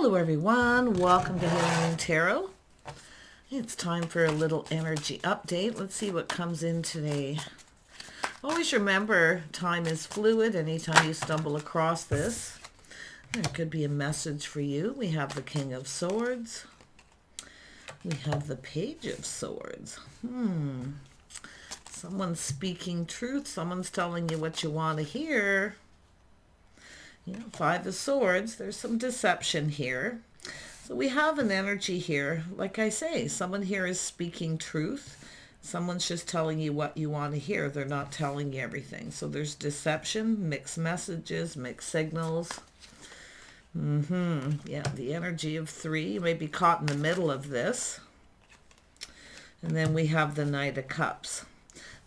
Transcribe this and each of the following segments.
Hello everyone, welcome to Healing Moon Tarot. It's time for a little energy update. Let's see what comes in today. Always remember, time is fluid. Anytime you stumble across this, there could be a message for you. We have the King of Swords. We have the Page of Swords. Someone's speaking truth. Someone's telling you what you want to hear. You know, Five of Swords, there's some deception here. So we have an energy here. Like I say, someone here is speaking truth. Someone's just telling you what you want to hear. They're not telling you everything. So there's deception, mixed messages, mixed signals. Yeah, the energy of 3. You may be caught in the middle of this. And then we have the Knight of Cups.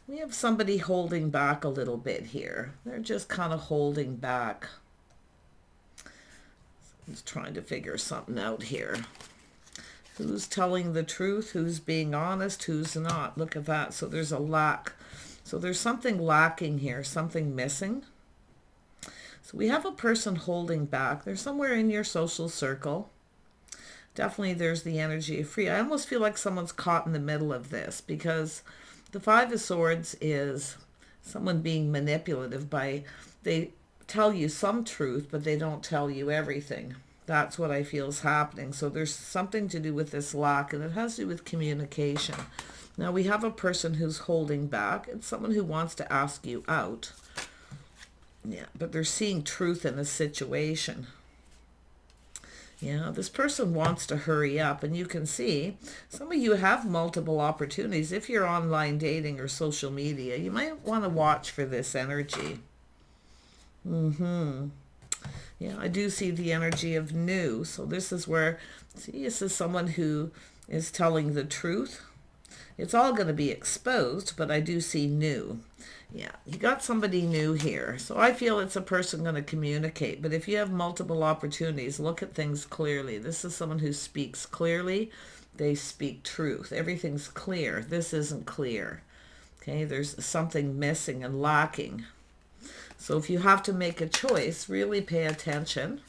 We have somebody holding back a little bit here. They're just kind of holding back. He's trying to figure something out here. Who's telling the truth? Who's being honest? Who's not? Look at that. So there's a lack. So there's something lacking here, something missing. So we have a person holding back. They're somewhere in your social circle. Definitely there's the energy of free. I almost feel like someone's caught in the middle of this because the Five of Swords is someone being manipulative by, they tell you some truth, but they don't tell you everything. That's what I feel is happening. So there's something to do with this lack, and it has to do with communication. Now we have a person who's holding back. It's someone who wants to ask you out. Yeah, but they're seeing truth in a situation. Yeah, this person wants to hurry up, and you can see some of you have multiple opportunities. If you're online dating or social media, you might want to watch for this energy. Yeah, I do see the energy of new. So this is where, see, this is someone who is telling the truth. It's all going to be exposed, but I do see new. Yeah, you got somebody new here. So I feel it's a person going to communicate. But if you have multiple opportunities, look at things clearly. This is someone who speaks clearly. They speak truth. Everything's clear. This isn't clear. Okay, there's something missing and lacking. So if you have to make a choice, really pay attention.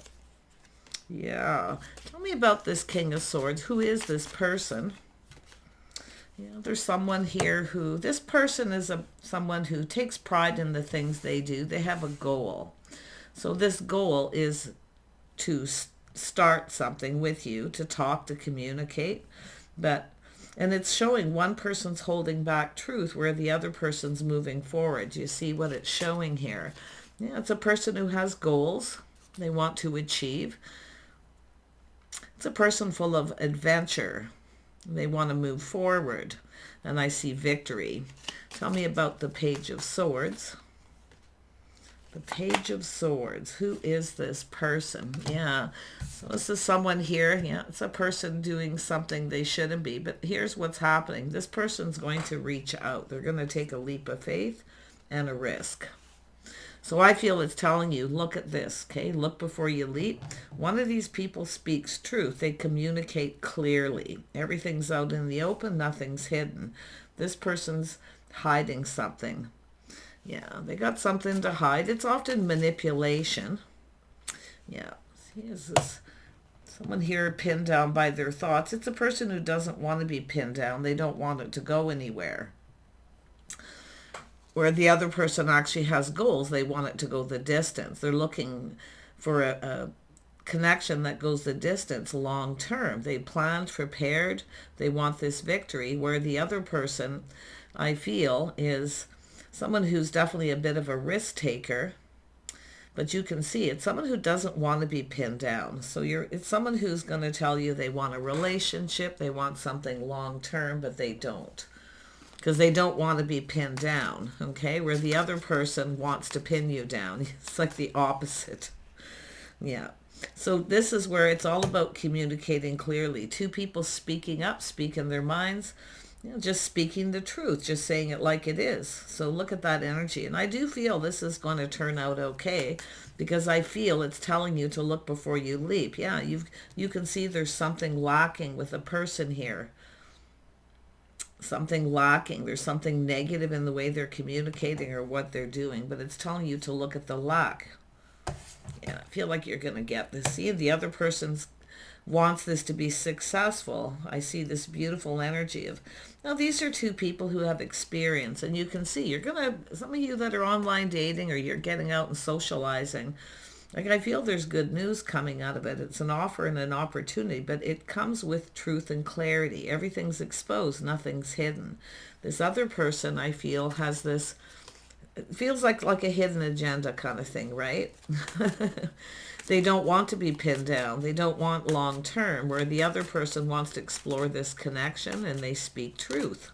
Yeah. Tell me about this King of Swords. Who is this person? Yeah, there's someone here who, this person is someone who takes pride in the things they do. They have a goal. So this goal is to start something with you, to talk, to communicate. And it's showing one person's holding back truth where the other person's moving forward. You see what it's showing here? Yeah, it's a person who has goals they want to achieve. It's a person full of adventure. They want to move forward. And I see victory. Tell me about the Page of Swords. The Page of Swords. Who is this person? Yeah. So this is someone here. Yeah, it's a person doing something they shouldn't be. But here's what's happening. This person's going to reach out. They're going to take a leap of faith and a risk. So I feel it's telling you, look at this, okay? Look before you leap. One of these people speaks truth. They communicate clearly. Everything's out in the open. Nothing's hidden. This person's hiding something. Yeah, they got something to hide. It's often manipulation. Yeah, here's this someone here pinned down by their thoughts. It's a person who doesn't want to be pinned down. They don't want it to go anywhere. Where the other person actually has goals. They want it to go the distance. They're looking for a connection that goes the distance long term. They planned, prepared. They want this victory. Where the other person, I feel, is someone who's definitely a bit of a risk taker, but you can see it's someone who doesn't want to be pinned down. So it's someone who's going to tell you they want a relationship, they want something long term, but they don't, because they don't want to be pinned down. Okay, where the other person wants to pin you down. It's like the opposite. Yeah. So this is where it's all about communicating clearly. Two people speaking up, speaking their minds. You know, just speaking the truth, just saying it like it is. So look at that energy. And I do feel this is going to turn out okay, because I feel it's telling you to look before you leap. Yeah, you can see there's something lacking with a person here. Something lacking. There's something negative in the way they're communicating or what they're doing, but it's telling you to look at the lack. Yeah, I feel like you're going to get this. See, the other person's wants this to be successful. I see this beautiful energy of, now these are two people who have experience, and you can see, you're going to, some of you that are online dating or you're getting out and socializing, like I feel there's good news coming out of it. It's an offer and an opportunity, but it comes with truth and clarity. Everything's exposed, nothing's hidden. This other person, I feel, has this, it feels like a hidden agenda kind of thing, right? They don't want to be pinned down. They don't want long term, where the other person wants to explore this connection and they speak truth.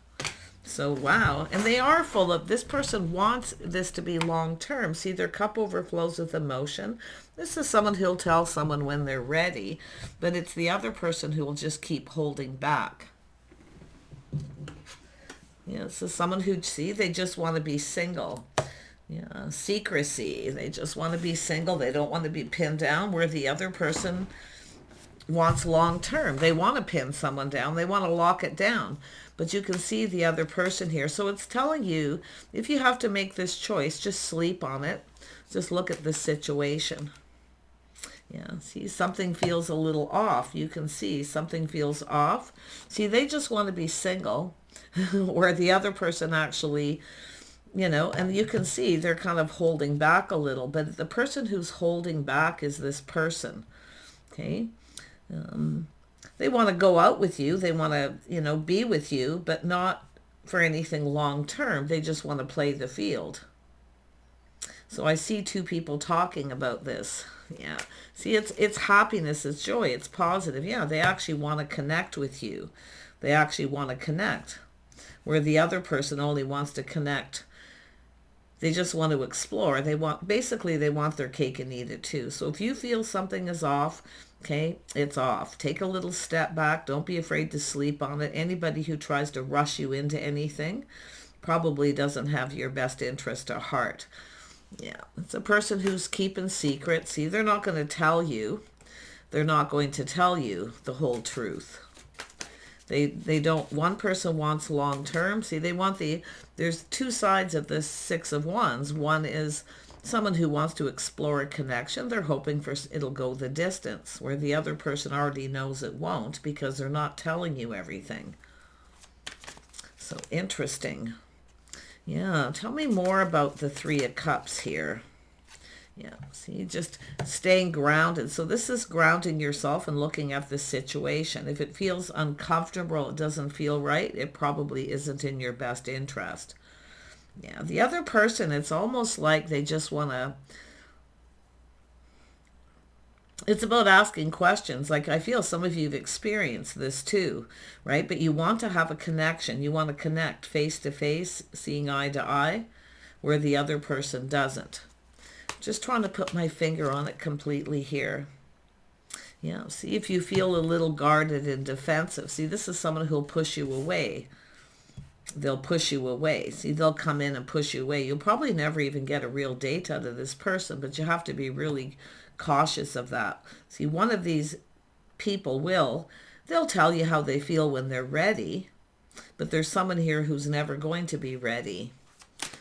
So, wow. And they are full of, this person wants this to be long term. See, their cup overflows with emotion. This is someone who'll tell someone when they're ready, but it's the other person who will just keep holding back. Yeah, so someone who, see, they just want to be single. Yeah, secrecy. They just want to be single. They don't want to be pinned down, where the other person wants long term. They want to pin someone down. They want to lock it down. But you can see the other person here. So it's telling you, if you have to make this choice, just sleep on it. Just look at the situation. Yeah, see, something feels a little off. You can see something feels off. See, they just want to be single, where the other person actually, you know, and you can see they're kind of holding back a little, but the person who's holding back is this person, okay? They want to go out with you. They want to, you know, be with you, but not for anything long term. They just want to play the field. So I see two people talking about this. Yeah. See, it's happiness, it's joy, it's positive. Yeah, they actually want to connect with you. They actually want to connect, where the other person only wants to connect. They just want to explore. They want, basically, they want their cake and eat it too. So if you feel something is off, okay, it's off. Take a little step back. Don't be afraid to sleep on it. Anybody who tries to rush you into anything probably doesn't have your best interest at heart. Yeah, it's a person who's keeping secrets. See, they're not going to tell you. They're not going to tell you the whole truth. They don't, one person wants long term. See, they want there's two sides of this Six of Wands. One is someone who wants to explore a connection. They're hoping for it'll go the distance, where the other person already knows it won't, because they're not telling you everything. So interesting. Yeah, tell me more about the Three of Cups here. Yeah, see, just staying grounded. So this is grounding yourself and looking at the situation. If it feels uncomfortable, it doesn't feel right, it probably isn't in your best interest. Yeah, the other person, it's almost like they just want to, it's about asking questions. Like, I feel some of you have experienced this too, right? But you want to have a connection. You want to connect face to face, seeing eye to eye, where the other person doesn't. Just trying to put my finger on it completely here. Yeah, see, if you feel a little guarded and defensive. See, this is someone who'll push you away. They'll push you away. See, they'll come in and push you away. You'll probably never even get a real date out of this person, but you have to be really cautious of that. See, one of these people they'll tell you how they feel when they're ready, but there's someone here who's never going to be ready.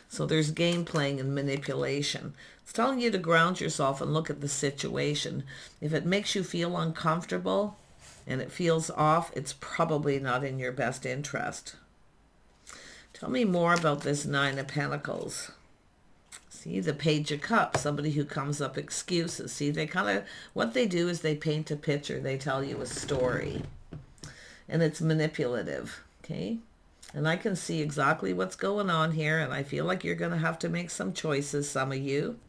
So there's game playing and manipulation. It's telling you to ground yourself and look at the situation. If it makes you feel uncomfortable and it feels off, it's probably not in your best interest. Tell me more about this Nine of Pentacles. See, the Page of Cups, somebody who comes up excuses. See, they kind of, what they do is they paint a picture. They tell you a story. And it's manipulative, okay? And I can see exactly what's going on here, and I feel like you're going to have to make some choices, some of you.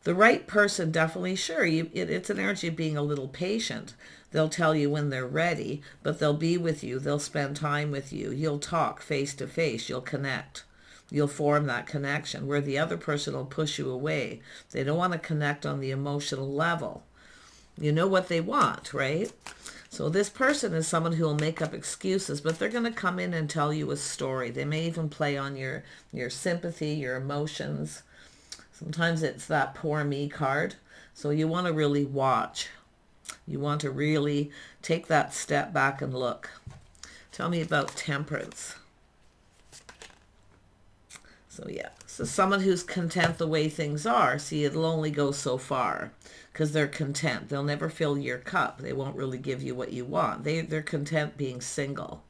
The right person, definitely, sure, it's an energy of being a little patient. They'll tell you when they're ready, but they'll be with you. They'll spend time with you. You'll talk face to face. You'll connect. You'll form that connection, where the other person will push you away. They don't want to connect on the emotional level. You know what they want, right? So this person is someone who will make up excuses, but they're going to come in and tell you a story. They may even play on your sympathy, your emotions. Sometimes it's that poor me card. So you want to really watch. You want to really take that step back and look. Tell me about Temperance. So yeah, so someone who's content the way things are. See, it'll only go so far. because they're content. They'll never fill your cup. They won't really give you what you want. They're content being single.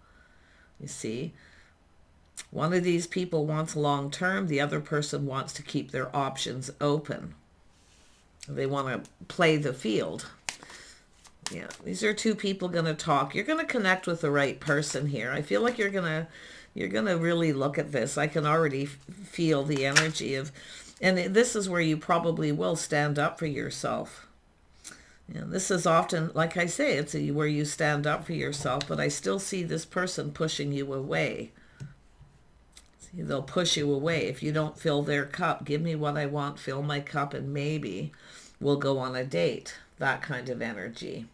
You see? One of these people wants long term. The other person wants to keep their options open. They want to play the field. Yeah, these are two people going to talk. You're going to connect with the right person here. I feel like you're going to really look at this. I can already feel the energy of, and this is where you probably will stand up for yourself. Yeah, this is often, like I say, it's where you stand up for yourself, but I still see this person pushing you away. See, they'll push you away if you don't fill their cup. Give me what I want, fill my cup, and maybe we'll go on a date. That kind of energy.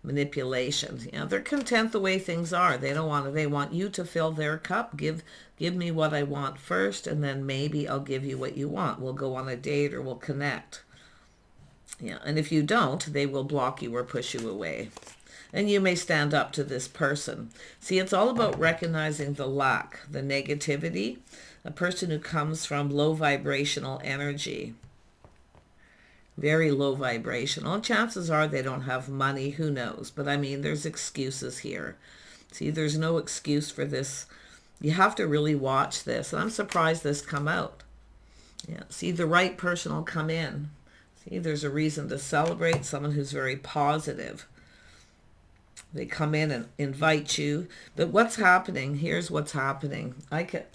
Manipulation. Yeah, they're content the way things are. They don't want to, they want you to fill their cup. Give me what I want first, and then maybe I'll give you what you want. We'll go on a date or we'll connect. Yeah, and if you don't, they will block you or push you away. And you may stand up to this person. See, it's all about recognizing the lack, the negativity. A person who comes from low vibrational energy. Very low vibrational. And chances are they don't have money. Who knows? But I mean, there's excuses here. See, there's no excuse for this. You have to really watch this. And I'm surprised this come out. Yeah, see, the right person will come in. See, there's a reason to celebrate someone who's very positive. They come in and invite you. But what's happening? Here's what's happening. I could...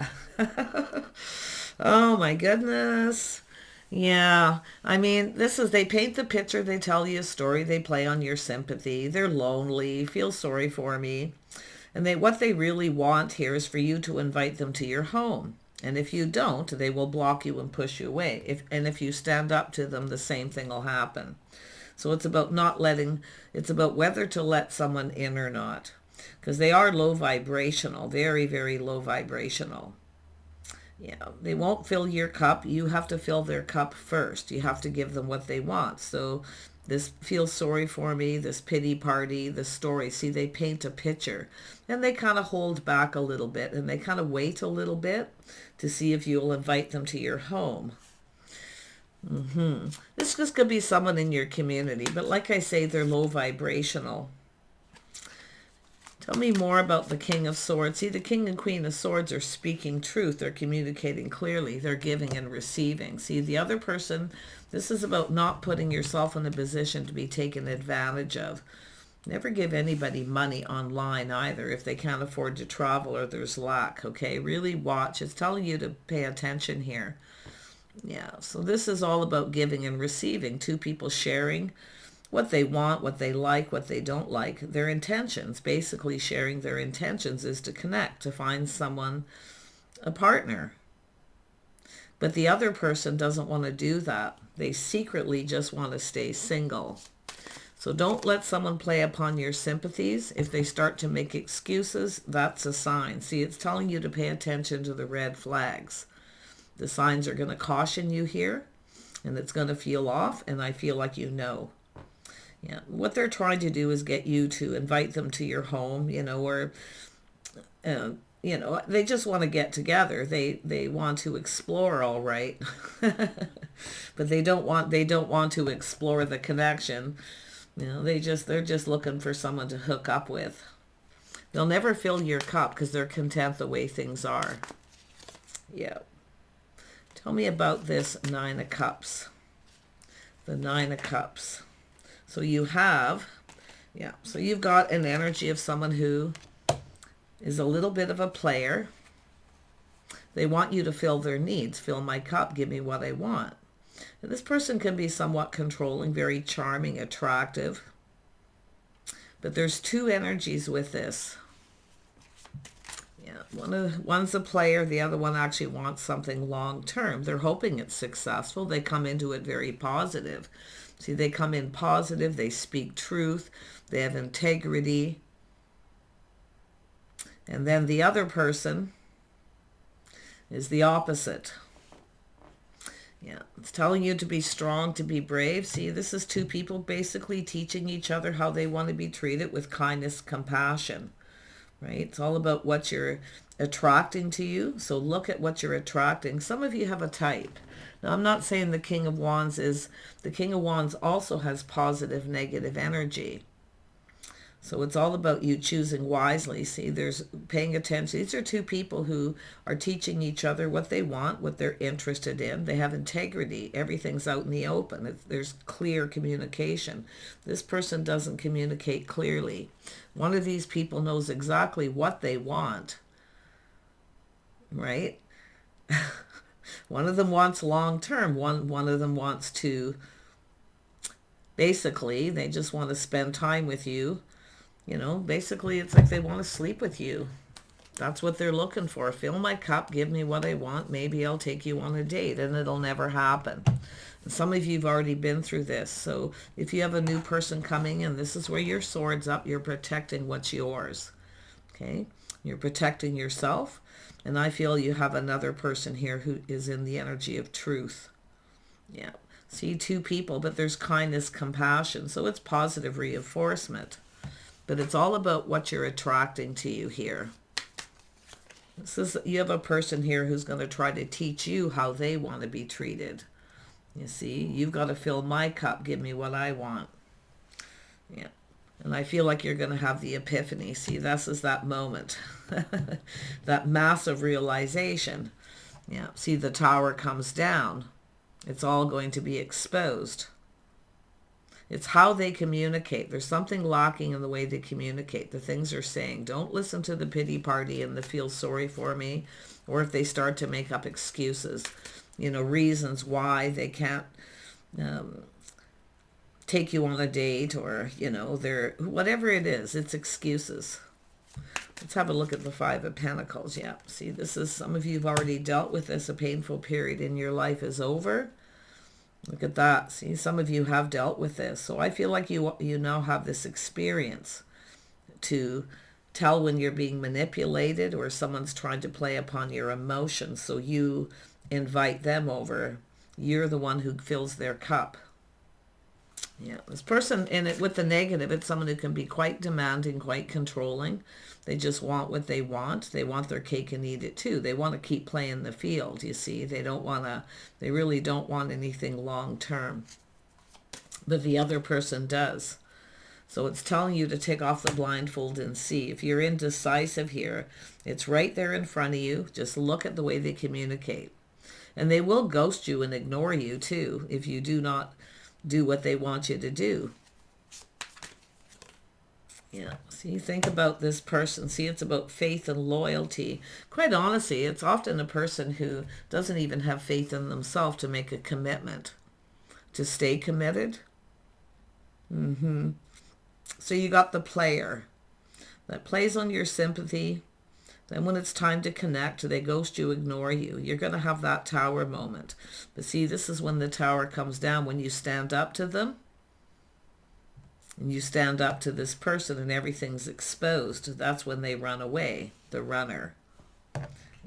Oh, my goodness. Yeah, I mean, this is, they paint the picture, they tell you a story, they play on your sympathy, they're lonely, feel sorry for me. And what they really want here is for you to invite them to your home. And if you don't, they will block you and push you away. If you stand up to them, the same thing will happen. So it's about it's about whether to let someone in or not. Because they are low vibrational, very, very low vibrational. Yeah, they won't fill your cup. You have to fill their cup first. You have to give them what they want. So this feel sorry for me, this pity party, this story. See, they paint a picture. And they kind of hold back a little bit. And they kind of wait a little bit to see if you'll invite them to your home. This just could be someone in your community. But like I say, they're low vibrational. Tell me more about the King of Swords. See, the King and Queen of Swords are speaking truth. They're communicating clearly. They're giving and receiving. See, the other person, this is about not putting yourself in a position to be taken advantage of. Never give anybody money online either if they can't afford to travel or there's lack, okay? Really watch. It's telling you to pay attention here. Yeah, so this is all about giving and receiving. Two people sharing what they want, what they like, what they don't like, their intentions. Basically sharing their intentions is to connect, to find someone, a partner. But the other person doesn't want to do that. They secretly just want to stay single. So don't let someone play upon your sympathies. If they start to make excuses, that's a sign. See, it's telling you to pay attention to the red flags. The signs are going to caution you here, and it's going to feel off, and I feel like you know. Yeah, what they're trying to do is get you to invite them to your home, or, they just want to get together. They want to explore, all right, but they don't want to explore the connection. They're just looking for someone to hook up with. They'll never fill your cup because they're content the way things are. Yeah. Tell me about this Nine of Cups. The Nine of Cups. So you have, so you've got an energy of someone who is a little bit of a player. They want you to fill their needs. Fill my cup, give me what I want. And this person can be somewhat controlling, very charming, attractive. But there's two energies with this. Yeah, one's a player, the other one actually wants something long term. They're hoping it's successful. They come into it very positive. See, they come in positive, they speak truth, they have integrity. And then the other person is the opposite. Yeah, it's telling you to be strong, to be brave. See, this is two people basically teaching each other how they want to be treated with kindness, compassion. right? It's all about what you're attracting to you. So look at what you're attracting. Some of you have a type. Now, I'm not saying the King of Wands is, the King of Wands also has positive, negative energy. So it's all about you choosing wisely. See, there's paying attention. These are two people who are teaching each other what they want, what they're interested in. They have integrity. Everything's out in the open. There's clear communication. This person doesn't communicate clearly. One of these people knows exactly what they want, right? One of them wants long term. One of them wants to, basically, they just want to spend time with you. You know, basically, it's like they want to sleep with you. That's what they're looking for. Fill my cup, give me what I want. Maybe I'll take you on a date, and it'll never happen. And some of you have already been through this. So if you have a new person coming in, this is where your sword's up. You're protecting what's yours. Okay? You're protecting yourself. And I feel you have another person here who is in the energy of truth. Yeah. See, two people, but there's kindness, compassion. So it's positive reinforcement. But it's all about what you're attracting to you here. This is, you have a person here who's going to try to teach you how they want to be treated. You see, you've got to fill my cup, give me what I want. Yeah. And I feel like you're going to have the epiphany. See, this is that moment. That massive realization. Yeah. See, the tower comes down. It's all going to be exposed. It's how they communicate. There's something lacking in the way they communicate, the things they're saying. Don't listen to the pity party and the feel sorry for me, or if they start to make up excuses, you know, reasons why they can't take you on a date, or, you know, they're, whatever it is, it's excuses. Let's have a look at the Five of Pentacles. Yeah, see, this is, some of you have already dealt with this. A painful period in your life is over. Look at that. See, some of you have dealt with this. So I feel like you now have this experience to tell when you're being manipulated or someone's trying to play upon your emotions. So you invite them over. You're the one who fills their cup. Yeah, this person in it with the negative, it's someone who can be quite demanding, quite controlling. They just want what they want. They want their cake and eat it too. They want to keep playing the field, you see. They really don't want anything long term. But the other person does. So it's telling you to take off the blindfold and see. If you're indecisive here, it's right there in front of you. Just look at the way they communicate. And they will ghost you and ignore you too if you do not do what they want you to do. Yeah, see, think about this person. See, it's about faith and loyalty. Quite honestly, it's often a person who doesn't even have faith in themselves to make a commitment, to stay committed. So you got the player that plays on your sympathy. Then when it's time to connect, they ghost you, ignore you. You're going to have that tower moment. But see, this is when the tower comes down, when you stand up to them. And you stand up to this person and everything's exposed. That's when they run away, the runner.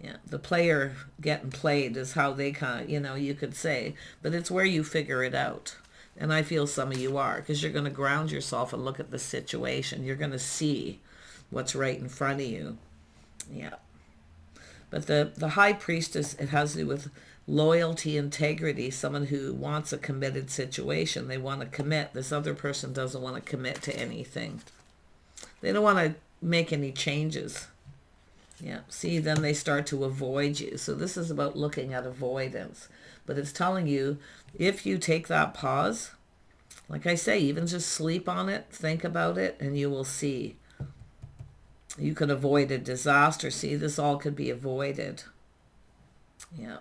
Yeah, the player getting played is how they kind of, you know, you could say. But it's where you figure it out. And I feel some of you are, because you're going to ground yourself and look at the situation. You're going to see what's right in front of you. Yeah. But the High Priestess, it has to do with loyalty, integrity, someone who wants a committed situation. They want to commit. This other person doesn't want to commit to anything. They don't want to make any changes. Yeah, see, then they start to avoid you. So this is about looking at avoidance. But it's telling you, if you take that pause, like I say, even just sleep on it, think about it, and you will see. You could avoid a disaster. See, this all could be avoided. Yeah.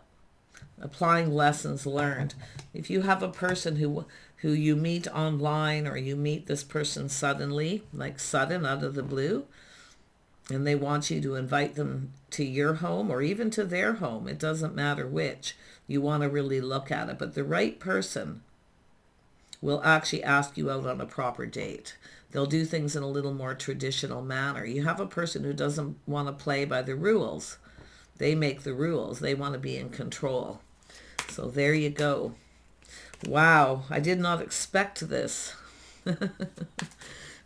Applying lessons learned. If you have a person who you meet online, or you meet this person suddenly, like sudden out of the blue, and they want you to invite them to your home or even to their home, it doesn't matter which, you want to really look at it. But the right person will actually ask you out on a proper date. They'll do things in a little more traditional manner. You have a person who doesn't want to play by the rules. They make the rules. They want to be in control. So there you go. Wow, I did not expect this.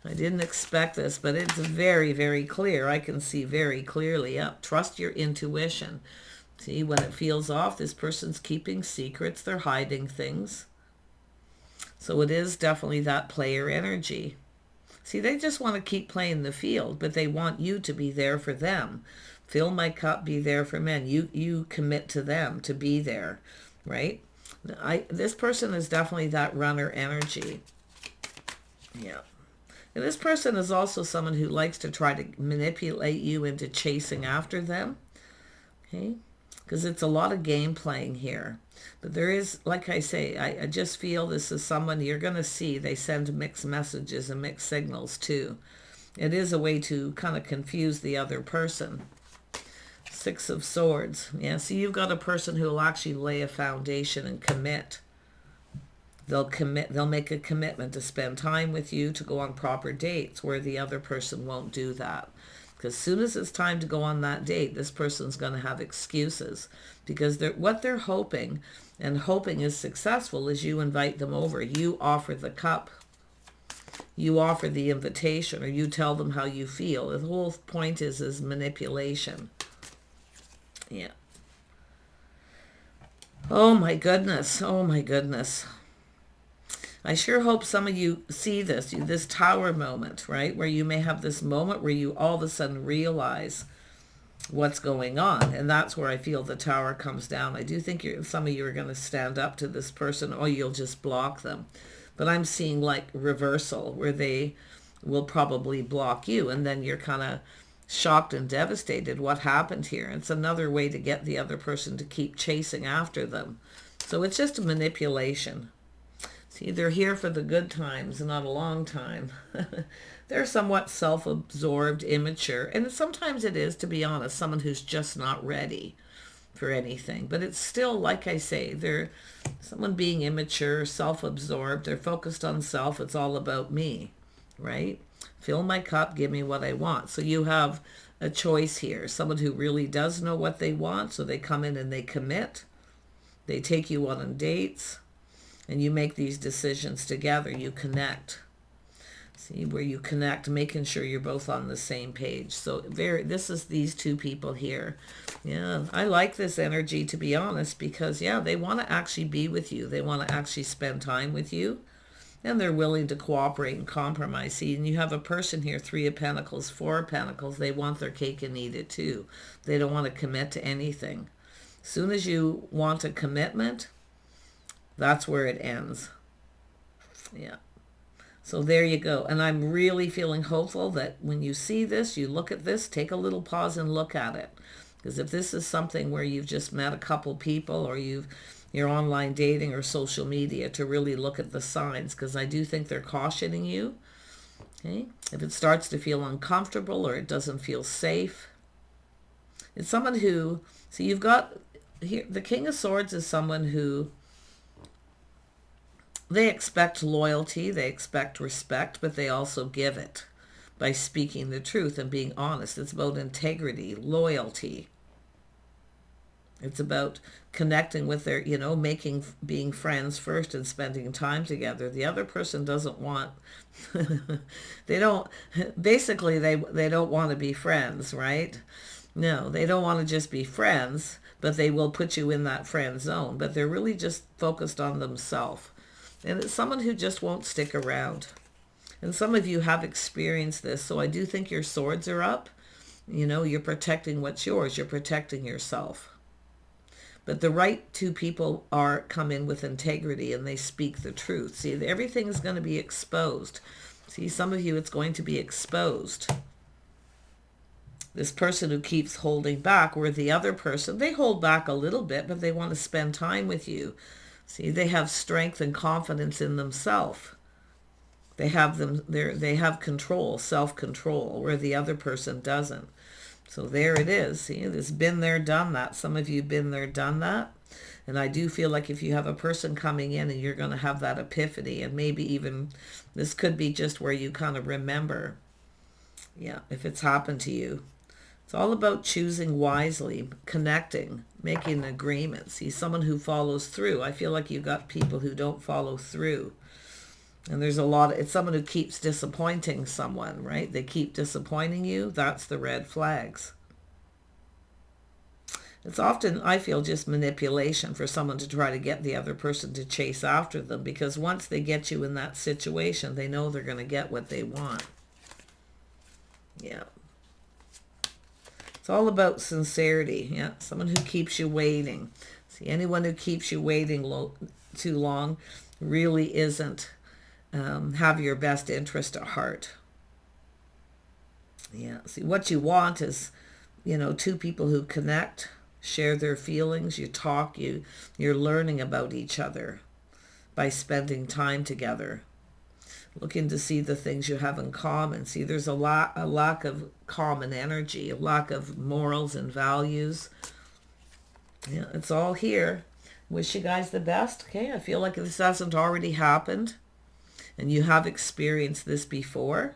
I didn't expect this, but it's very, very clear. I can see very clearly. Yep. Trust your intuition. See, when it feels off, this person's keeping secrets. They're hiding things. So it is definitely that player energy. See, they just want to keep playing the field, but they want you to be there for them. Fill my cup, be there for men. You commit to them to be there, right? This person is definitely that runner energy. Yeah. And this person is also someone who likes to try to manipulate you into chasing after them. Okay? Because it's a lot of game playing here. But there is, like I say, I just feel this is someone you're going to see. They send mixed messages and mixed signals too. It is a way to kind of confuse the other person. Six of Swords. Yeah, so you've got a person who will actually lay a foundation and commit. They'll make a commitment to spend time with you, to go on proper dates, where the other person won't do that. Because as soon as it's time to go on that date, this person's going to have excuses. Because what they're hoping, and hoping is successful, is you invite them over. You offer the cup. You offer the invitation, or you tell them how you feel. The whole point is manipulation. Yeah. Oh my goodness. Oh my goodness. I sure hope some of you see this tower moment, right? Where you may have this moment where you all of a sudden realize what's going on. And that's where I feel the tower comes down. I do think some of you are going to stand up to this person, or you'll just block them. But I'm seeing like reversal, where they will probably block you. And then you're kind of shocked and devastated. What happened here? It's another way to get the other person to keep chasing after them. So it's just a manipulation. See, they're here for the good times, not a long time. They're somewhat self-absorbed, immature. And sometimes it is, to be honest, someone who's just not ready for anything. But it's still, like I say, they're someone being immature, self-absorbed. They're focused on self. It's all about me, right? Fill my cup, give me what I want. So you have a choice here. Someone who really does know what they want. So they come in and they commit. They take you on dates. And you make these decisions together. You connect. See, where you connect, making sure you're both on the same page. So this is these two people here. Yeah, I like this energy, to be honest, because, yeah, they want to actually be with you. They want to actually spend time with you. And they're willing to cooperate and compromise. See, and you have a person here, Three of Pentacles, Four of Pentacles. They want their cake and eat it too. They don't want to commit to anything. As soon as you want a commitment, that's where it ends. Yeah. So there you go. And I'm really feeling hopeful that when you see this, you look at this, take a little pause and look at it. Because if this is something where you've just met a couple people, or you're online dating or social media, to really look at the signs, because I do think they're cautioning you. Okay? If it starts to feel uncomfortable or it doesn't feel safe, it's someone who, so you've got here, the King of Swords is someone who, they expect loyalty, they expect respect, but they also give it by speaking the truth and being honest. It's about integrity, loyalty. It's about connecting with their, being friends first and spending time together. The other person doesn't want, they don't want to be friends, right? No, they don't want to just be friends, but they will put you in that friend zone. But they're really just focused on themselves. And it's someone who just won't stick around. And some of you have experienced this. So I do think your swords are up. You're protecting what's yours. You're protecting yourself. But the right two people come in with integrity, and they speak the truth. See, everything is going to be exposed. See, some of you, it's going to be exposed. This person who keeps holding back, where the other person, they hold back a little bit, but they want to spend time with you. See, they have strength and confidence in themselves. They have control, self-control, where the other person doesn't. So there it is. See, it's been there, done that. Some of you have been there, done that. And I do feel like if you have a person coming in and you're going to have that epiphany, and maybe even this could be just where you kind of remember, yeah, if it's happened to you. It's all about choosing wisely, connecting, making agreements. See, someone who follows through. I feel like you've got people who don't follow through. And there's a lot of, it's someone who keeps disappointing someone, right? They keep disappointing you. That's the red flags. It's often, I feel, just manipulation for someone to try to get the other person to chase after them, because once they get you in that situation, they know they're going to get what they want. Yeah. It's all about sincerity. Yeah. Someone who keeps you waiting. See, anyone who keeps you waiting too long really isn't have your best interest at heart. Yeah. See, what you want is, you know, two people who connect, share their feelings, you talk, you're learning about each other by spending time together, looking to see the things you have in common. See, there's a lack of common energy, a lack of morals and values. Yeah, it's all here. Wish you guys the best. Okay, I feel like if this hasn't already happened and you have experienced this before,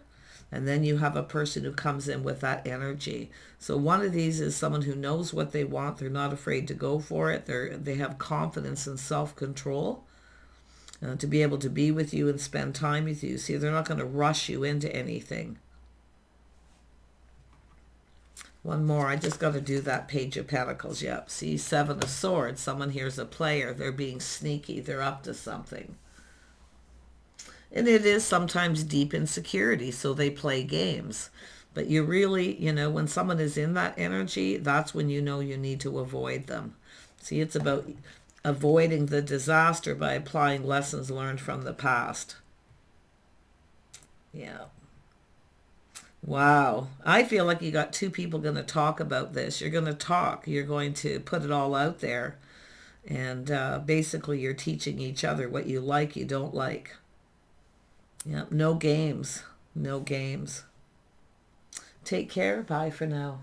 and then you have a person who comes in with that energy. So one of these is someone who knows what they want. They're not afraid to go for it. They have confidence and self-control to be able to be with you and spend time with you. See, they're not going to rush you into anything. One more. I just got to do that Page of Pentacles. Yep. See, Seven of Swords. Someone here's a player. They're being sneaky. They're up to something. And it is sometimes deep insecurity, so they play games. But you really, you know, when someone is in that energy, that's when you know you need to avoid them. See, it's about avoiding the disaster by applying lessons learned from the past. Yeah. Wow. I feel like you got two people going to talk about this. You're going to talk. You're going to put it all out there. And basically you're teaching each other what you like, you don't like. Yeah, no games. No games. Take care. Bye for now.